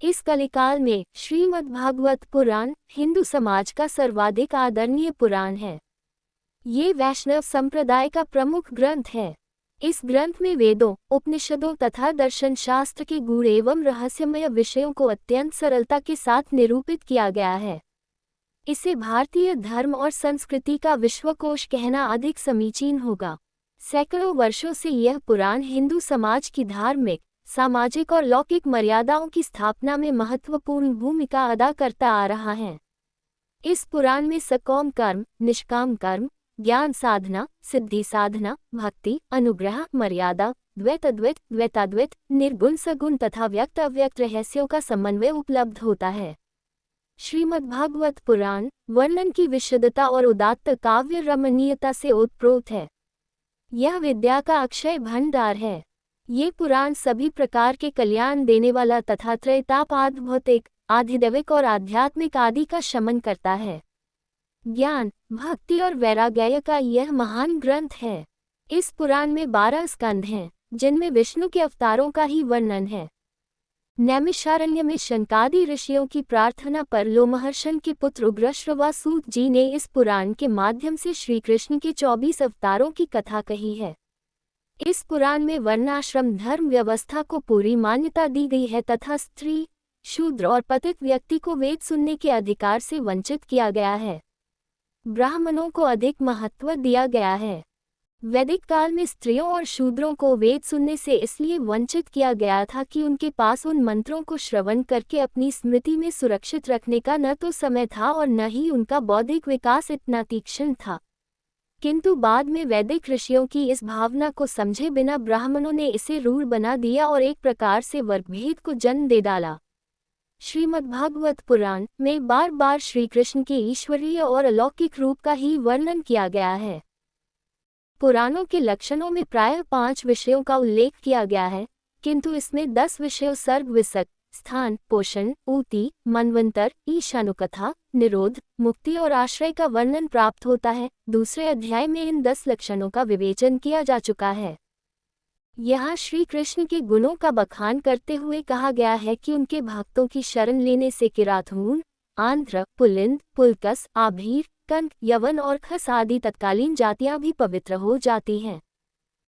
इस कलिकाल में श्रीमद्भागवत पुराण हिंदू समाज का सर्वाधिक आदरणीय पुराण है। ये वैष्णव संप्रदाय का प्रमुख ग्रंथ है। इस ग्रंथ में वेदों, उपनिषदों तथा दर्शन शास्त्र के गूढ़ एवं रहस्यमय विषयों को अत्यंत सरलता के साथ निरूपित किया गया है। इसे भारतीय धर्म और संस्कृति का विश्वकोश कहना अधिक समीचीन होगा। सैकड़ों वर्षों से यह पुराण हिंदू समाज की धार्मिक, सामाजिक और लौकिक मर्यादाओं की स्थापना में महत्वपूर्ण भूमिका अदा करता आ रहा है। इस पुराण में सकाम कर्म, निष्काम कर्म, ज्ञान साधना, सिद्धि साधना, भक्ति, अनुग्रह, मर्यादा, द्वैत अद्वैत, द्वैताद्वैत, निर्गुण सगुण तथा व्यक्त अव्यक्त रहस्यों का समन्वय उपलब्ध होता है। श्रीमद्भागवत पुराण वर्णन की विशुद्धता और उदात्त काव्य रमणीयता से ओतप्रोत है। यह विद्या का अक्षय भंडार है। ये पुराण सभी प्रकार के कल्याण देने वाला तथा त्रैतापाद भौतिक, आधिदैविक और आध्यात्मिक आदि का शमन करता है। ज्ञान, भक्ति और वैराग्य का यह महान ग्रंथ है। इस पुराण में 12 स्कंध हैं, जिनमें विष्णु के अवतारों का ही वर्णन है। नैमिषारण्य में शनकादि ऋषियों की प्रार्थना पर लोमहर्षण के पुत्र उग्रश्रवा सूत जी ने इस पुराण के माध्यम से श्री कृष्ण के 24 अवतारों की कथा कही है। इस पुराण में वर्णाश्रम धर्म व्यवस्था को पूरी मान्यता दी गई है तथा स्त्री, शूद्र और पतित व्यक्ति को वेद सुनने के अधिकार से वंचित किया गया है। ब्राह्मणों को अधिक महत्व दिया गया है। वैदिक काल में स्त्रियों और शूद्रों को वेद सुनने से इसलिए वंचित किया गया था कि उनके पास उन मंत्रों को श्रवण करके अपनी स्मृति में सुरक्षित रखने का न तो समय था और न ही उनका बौद्धिक विकास इतना तीक्ष्ण था। किंतु बाद में वैदिक ऋषियों की इस भावना को समझे बिना ब्राह्मणों ने इसे रूढ़ बना दिया और एक प्रकार से वर्गभेद को जन्म दे डाला। श्रीमद्भागवत पुराण में बार बार श्री कृष्ण के ईश्वरीय और अलौकिक रूप का ही वर्णन किया गया है। पुराणों के लक्षणों में प्रायः 5 विषयों का उल्लेख किया गया है, किंतु इसमें 10 विषयों सर्ग विसक, स्थान, पोषण, ऊति, मनवंतर, ईशानुकथा, निरोध, मुक्ति और आश्रय का वर्णन प्राप्त होता है। दूसरे अध्याय में इन 10 लक्षणों का विवेचन किया जा चुका है। यहाँ श्री कृष्ण के गुणों का बखान करते हुए कहा गया है कि उनके भक्तों की शरण लेने से किरातहूण, आंध्र, पुलिंद, पुलकस, आभीर, कंक, यवन और खस आदि तत्कालीन जातियां भी पवित्र हो जाती हैं।